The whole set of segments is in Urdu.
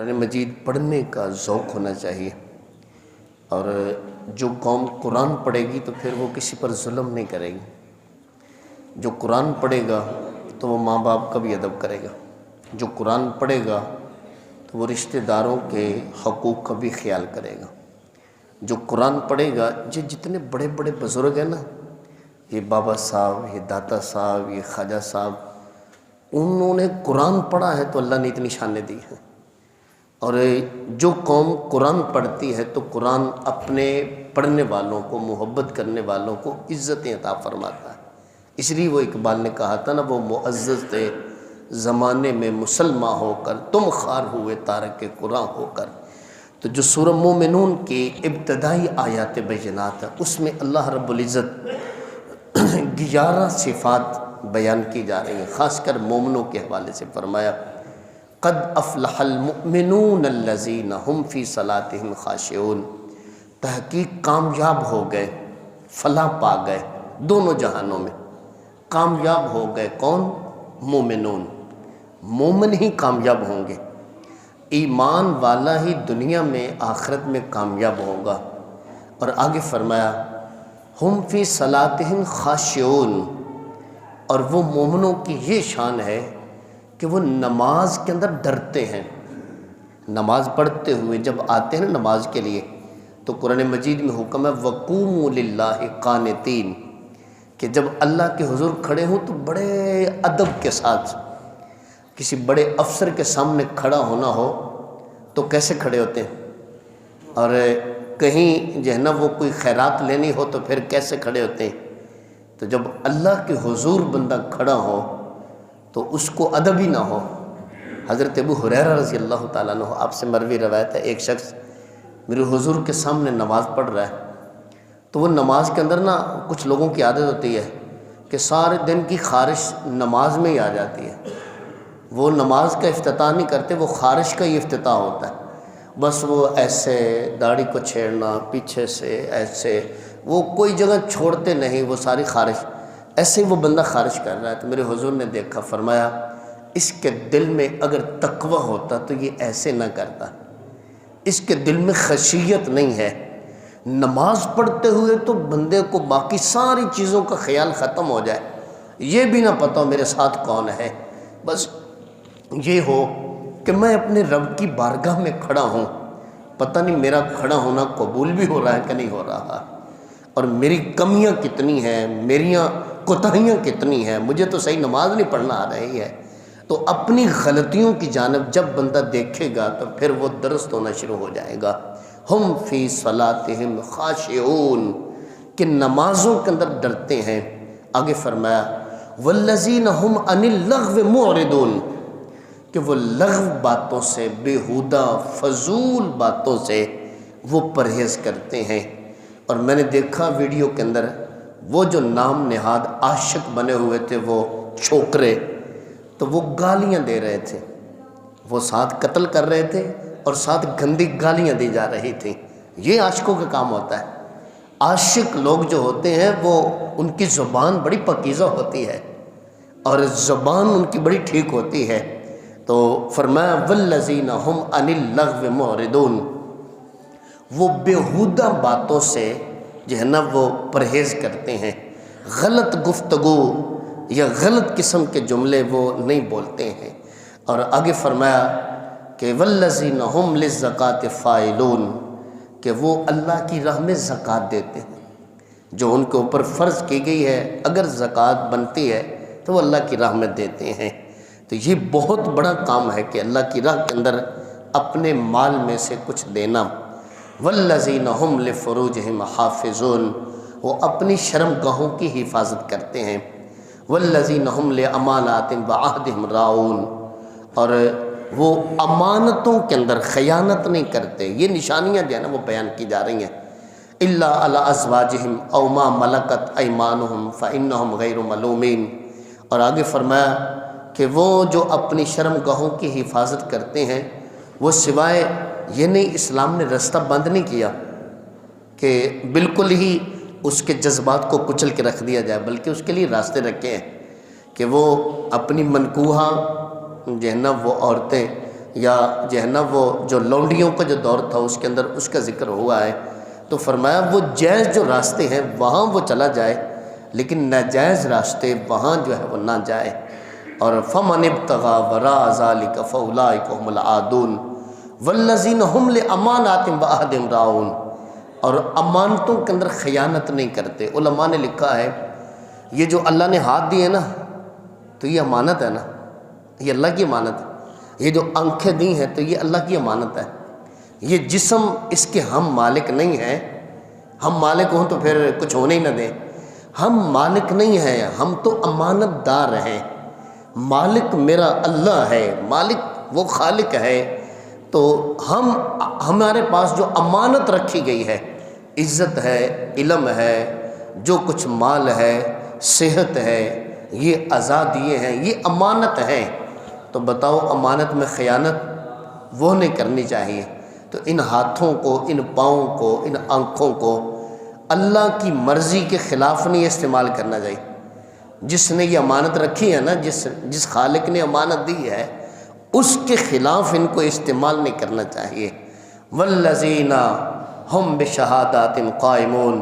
قرآن مجید پڑھنے کا ذوق ہونا چاہیے، اور جو قوم قرآن پڑھے گی تو پھر وہ کسی پر ظلم نہیں کرے گی۔ جو قرآن پڑھے گا تو وہ ماں باپ کا بھی ادب کرے گا، جو قرآن پڑھے گا تو وہ رشتہ داروں کے حقوق کا بھی خیال کرے گا۔ جو قرآن پڑھے گا، جتنے بڑے بڑے بزرگ ہیں نا، یہ بابا صاحب، یہ داتا صاحب، یہ خواجہ صاحب، انہوں نے قرآن پڑھا ہے تو اللہ نے اتنی شانیں دی ہیں۔ اور جو قوم قرآن پڑھتی ہے تو قرآن اپنے پڑھنے والوں کو، محبت کرنے والوں کو عزتیں عطا فرماتا ہے۔ اس لیے وہ اقبال نے کہا تھا نا، وہ معزز تھے زمانے میں مسلمان ہو کر، تم خوار ہوئے تارک قرآن ہو کر۔ تو جو سورہ مومنون کی ابتدائی آیات بینات ہے، اس میں اللہ رب العزت 11 صفات بیان کی جا رہی ہیں، خاص کر مومنوں کے حوالے سے فرمایا قد افلح المؤمنون الذین هم فی صلاتهم خاشعون، تحقیق کامیاب ہو گئے، فلاح پا گئے، دونوں جہانوں میں کامیاب ہو گئے۔ کون؟ مومنون۔ مومن ہی کامیاب ہوں گے، ایمان والا ہی دنیا میں آخرت میں کامیاب ہوگا۔ اور آگے فرمایا ہم فی صلاتہم خاشعون، اور وہ مومنوں کی یہ شان ہے کہ وہ نماز کے اندر ڈرتے ہیں۔ نماز پڑھتے ہوئے جب آتے ہیں نا نماز کے لیے، تو قرآن مجید میں حکم ہے وَقُومُوا لِلَّهِ قَانِتِينَ، کہ جب اللہ کے حضور کھڑے ہوں تو بڑے ادب کے ساتھ، کسی بڑے افسر کے سامنے کھڑا ہونا ہو تو کیسے کھڑے ہوتے ہیں، اور کہیں جو ہے نا وہ کوئی خیرات لینی ہو تو پھر کیسے کھڑے ہوتے ہیں۔ تو جب اللہ کے حضور بندہ کھڑا ہو تو اس کو ادب ہی نہ ہو۔ حضرت ابو ہریرہ رضی اللہ تعالیٰ عنہ، آپ سے مروی روایت ہے، ایک شخص میرے حضور کے سامنے نماز پڑھ رہا ہے، تو وہ نماز کے اندر نا کچھ لوگوں کی عادت ہوتی ہے کہ سارے دن کی خارش نماز میں ہی آ جاتی ہے، وہ نماز کا افتتاح نہیں کرتے، وہ خارش کا ہی افتتاح ہوتا ہے۔ بس وہ ایسے داڑھی کو چھیڑنا، پیچھے سے ایسے، وہ کوئی جگہ چھوڑتے نہیں، وہ ساری خارش، ایسے ہی وہ بندہ خارش کر رہا ہے۔ تو میرے حضور نے دیکھا، فرمایا اس کے دل میں اگر تقوی ہوتا تو یہ ایسے نہ کرتا، اس کے دل میں خشیت نہیں ہے۔ نماز پڑھتے ہوئے تو بندے کو باقی ساری چیزوں کا خیال ختم ہو جائے، یہ بھی نہ پتہ ہو میرے ساتھ کون ہے، بس یہ ہو کہ میں اپنے رب کی بارگاہ میں کھڑا ہوں، پتہ نہیں میرا کھڑا ہونا قبول بھی ہو رہا ہے کہ نہیں ہو رہا، اور میری کمیاں کتنی ہیں، میریاں کوتاہیاں کتنی ہیں، مجھے تو صحیح نماز نہیں پڑھنا آ رہی ہے۔ تو اپنی غلطیوں کی جانب جب بندہ دیکھے گا تو پھر وہ درست ہونا شروع ہو جائے گا۔ ہم فی صلاتہم خاشعون، کہ نمازوں کے اندر ڈرتے ہیں۔ آگے فرمایا والذین ہم عن اللغو معرضون، کہ وہ لغو باتوں سے، بیہودہ فضول باتوں سے وہ پرہیز کرتے ہیں۔ اور میں نے دیکھا ویڈیو کے اندر وہ جو نام نہاد عاشق بنے ہوئے تھے، وہ چھوکرے، تو وہ گالیاں دے رہے تھے، وہ ساتھ قتل کر رہے تھے اور ساتھ گندی گالیاں دی جا رہی تھیں۔ یہ عاشقوں کا کام ہوتا ہے۔ عاشق لوگ جو ہوتے ہیں وہ ان کی زبان بڑی پاکیزہ ہوتی ہے اور زبان ان کی بڑی ٹھیک ہوتی ہے۔ تو فرمایا والذین ہم عن اللغو معرضون، وہ بیہودہ باتوں سے جو ہے نا وہ پرہیز کرتے ہیں، غلط گفتگو یا غلط قسم کے جملے وہ نہیں بولتے ہیں۔ اور آگے فرمایا کہ والذین ہم للزکاۃ فاعلون، کہ وہ اللہ کی راہ میں زکوٰۃ دیتے ہیں، جو ان کے اوپر فرض کی گئی ہے اگر زکوٰۃ بنتی ہے تو وہ اللہ کی راہ میں دیتے ہیں۔ تو یہ بہت بڑا کام ہے کہ اللہ کی راہ کے اندر اپنے مال میں سے کچھ دینا۔ والذین ہم لفروجہم حافظون، وہ اپنی شرم گاہوں کی حفاظت کرتے ہیں۔ والذین ہم لاماناتہم وعہدہم راعون، اور وہ امانتوں کے اندر خیانت نہیں کرتے۔ یہ نشانیاں جو ہے نا وہ بیان کی جا رہی ہیں۔ الا علی ازواجہم او ما ملکت ایمانہم فانہم غیر ملومین، اور آگے فرمایا کہ وہ جو اپنی شرم گاہوں کی حفاظت کرتے ہیں، وہ سوائے یہ نہیں، اسلام نے رستہ بند نہیں کیا کہ بالکل ہی اس کے جذبات کو کچل کے رکھ دیا جائے، بلکہ اس کے لیے راستے رکھے ہیں کہ وہ اپنی منکوحہ جو ہے نا وہ عورتیں یا جو ہے نا وہ جو لونڈیوں کا جو دور تھا اس کے اندر اس کا ذکر ہوا ہے، تو فرمایا وہ جائز جو راستے ہیں وہاں وہ چلا جائے، لیکن ناجائز راستے وہاں جو ہے وہ نہ جائے۔ اور فمن ابتغى وراء ذلك فاولئک هم العادون والذین هم لاماناتهم وعهدهم راعون، اور امانتوں کے اندر خیانت نہیں کرتے۔ علماء نے لکھا ہے یہ جو اللہ نے ہاتھ دیے نا تو یہ امانت ہے نا، یہ اللہ کی امانت ہے۔ یہ جو آنکھیں دی ہیں تو یہ اللہ کی امانت ہے۔ یہ جسم اس کے ہم مالک نہیں ہیں، ہم مالک ہوں تو پھر کچھ ہونے ہی نہ دیں، ہم مالک نہیں ہیں، ہم تو امانت دار ہیں۔ مالک میرا اللہ ہے، مالک وہ خالق ہے، تو ہمارے پاس جو امانت رکھی گئی ہے، عزت ہے، علم ہے، جو کچھ مال ہے، صحت ہے، یہ آزادیاں ہیں، یہ امانت ہیں۔ تو بتاؤ امانت میں خیانت وہ نہیں کرنی چاہیے۔ تو ان ہاتھوں کو، ان پاؤں کو، ان آنکھوں کو اللہ کی مرضی کے خلاف نہیں استعمال کرنا چاہیے۔ جس نے یہ امانت رکھی ہے نا، جس خالق نے امانت دی ہے، اس کے خلاف ان کو استعمال نہیں کرنا چاہیے۔ والذین ہم بشہادات قائمون،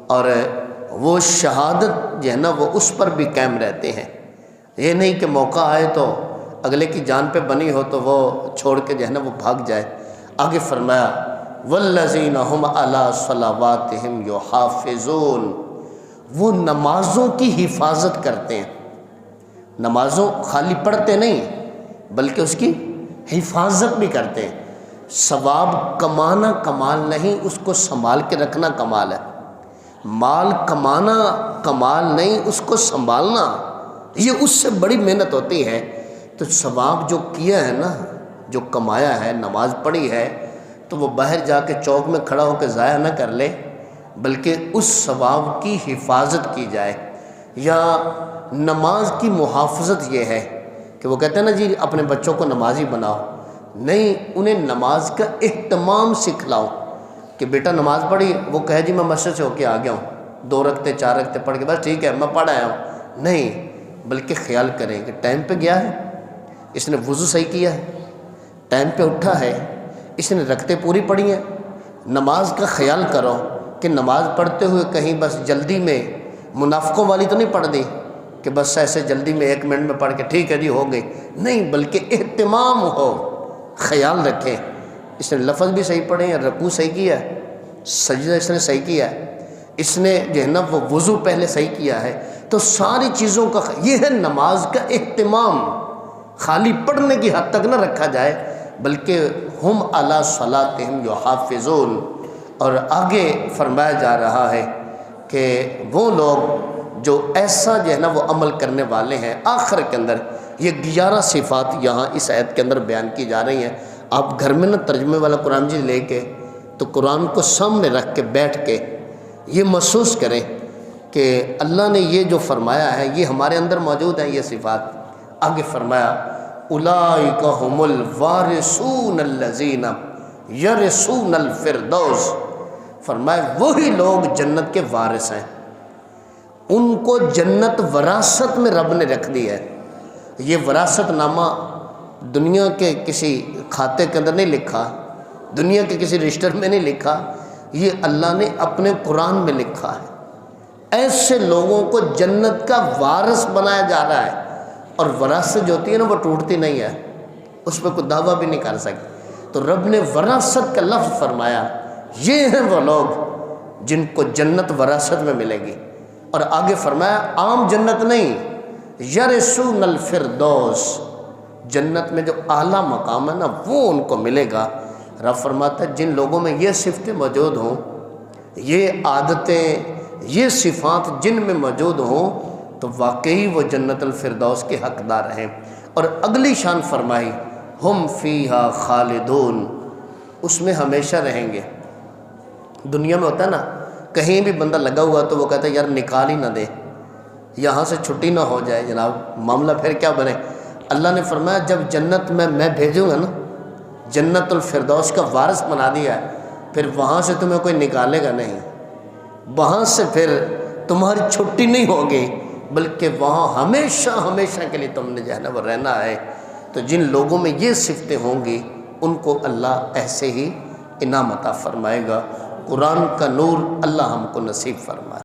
اور وہ شہادت جو ہے نا وہ اس پر بھی قائم رہتے ہیں۔ یہ نہیں کہ موقع آئے تو اگلے کی جان پہ بنی ہو تو وہ چھوڑ کے جو ہے نا وہ بھاگ جائے۔ آگے فرمایا والذین هم علی صلواتہم یحافظون، وہ نمازوں کی حفاظت کرتے ہیں۔ نمازوں خالی پڑھتے نہیں بلکہ اس کی حفاظت بھی کرتے ہیں۔ ثواب کمانا کمال نہیں، اس کو سنبھال کے رکھنا کمال ہے۔ مال کمانا کمال نہیں، اس کو سنبھالنا یہ اس سے بڑی محنت ہوتی ہے۔ تو ثواب جو کیا ہے نا، جو کمایا ہے، نماز پڑھی ہے، تو وہ باہر جا کے چوک میں کھڑا ہو کے ضائع نہ کر لے، بلکہ اس ثواب کی حفاظت کی جائے۔ یا نماز کی محافظت یہ ہے کہ وہ کہتے ہیں نا جی اپنے بچوں کو نمازی بناؤ، نہیں، انہیں نماز کا اہتمام سکھلاؤ کہ بیٹا نماز پڑھی، وہ کہے جی میں مسجد سے ہو کے آ گیا ہوں، 2 رکعتیں 4 رکعتیں پڑھ کے بس ٹھیک ہے میں پڑھ آیا ہوں، نہیں، بلکہ خیال کریں کہ ٹائم پہ گیا ہے، اس نے وضو صحیح کیا ہے، ٹائم پہ اٹھا ہے، اس نے رکعتیں پوری پڑھی ہیں۔ نماز کا خیال کرو کہ نماز پڑھتے ہوئے کہیں بس جلدی میں منافقوں والی تو نہیں پڑھ دی کہ بس ایسے جلدی میں 1 منٹ میں پڑھ کے ٹھیک ہے جی ہو گئی، نہیں، بلکہ اہتمام ہو، خیال رکھیں اس نے لفظ بھی صحیح پڑھے ہیں، رکوع صحیح کیا ہے، سجدہ اس نے صحیح کیا ہے، اس نے جو ہے نا وہ وضو پہلے صحیح کیا ہے۔ تو ساری چیزوں کا یہ ہے نماز کا اہتمام، خالی پڑھنے کی حد تک نہ رکھا جائے بلکہ ہم علی صلاتہم یحافظون۔ اور آگے فرمایا جا رہا ہے کہ وہ لوگ جو ایسا جو ہے نا وہ عمل کرنے والے ہیں، آخر کے اندر یہ 11 صفات یہاں اس آیت کے اندر بیان کی جا رہی ہیں۔ آپ گھر میں نا ترجمے والا قرآن جی لے کے تو قرآن کو سامنے رکھ کے بیٹھ کے یہ محسوس کریں کہ اللہ نے یہ جو فرمایا ہے یہ ہمارے اندر موجود ہیں یہ صفات۔ آگے فرمایا اولئک هم الوارثون الذین یرثون الفردوس، فرمایا وہی لوگ جنت کے وارث ہیں، ان کو جنت وراثت میں رب نے رکھ دی ہے۔ یہ وراثت نامہ دنیا کے کسی کھاتے کے اندر نہیں لکھا، دنیا کے کسی رجسٹر میں نہیں لکھا، یہ اللہ نے اپنے قرآن میں لکھا ہے۔ ایسے لوگوں کو جنت کا وارث بنایا جا رہا ہے، اور وراثت جو ہوتی ہے نا وہ ٹوٹتی نہیں ہے، اس پہ کوئی دعویٰ بھی نہیں کر سکتے۔ تو رب نے وراثت کا لفظ فرمایا، یہ ہیں وہ لوگ جن کو جنت وراثت میں ملے گی۔ اور آگے فرمایا عام جنت نہیں، یرثون الفردوس، جنت میں جو اعلیٰ مقام ہے نا وہ ان کو ملے گا۔ رب فرماتا ہے جن لوگوں میں یہ صفتیں موجود ہوں، یہ عادتیں، یہ صفات جن میں موجود ہوں تو واقعی وہ جنت الفردوس کے حقدار ہیں۔ اور اگلی شان فرمائی ہم فیہا خالدون، اس میں ہمیشہ رہیں گے۔ دنیا میں ہوتا ہے نا کہیں بھی بندہ لگا ہوا تو وہ کہتا ہے یار نکال ہی نہ دے، یہاں سے چھٹی نہ ہو جائے، جناب معاملہ پھر کیا بنے۔ اللہ نے فرمایا جب جنت میں بھیجوں گا نا، جنت الفردوس کا وارث بنا دیا ہے، پھر وہاں سے تمہیں کوئی نکالے گا نہیں، وہاں سے پھر تمہاری چھٹی نہیں ہوگی، بلکہ وہاں ہمیشہ ہمیشہ کے لیے تم نے جو ہے نا وہ رہنا ہے۔ تو جن لوگوں میں یہ صفتیں ہوں گی ان کو اللہ ایسے ہی انعام عطا فرمائے گا۔ قرآن کا نور اللہ ہم کو نصیب فرمائے۔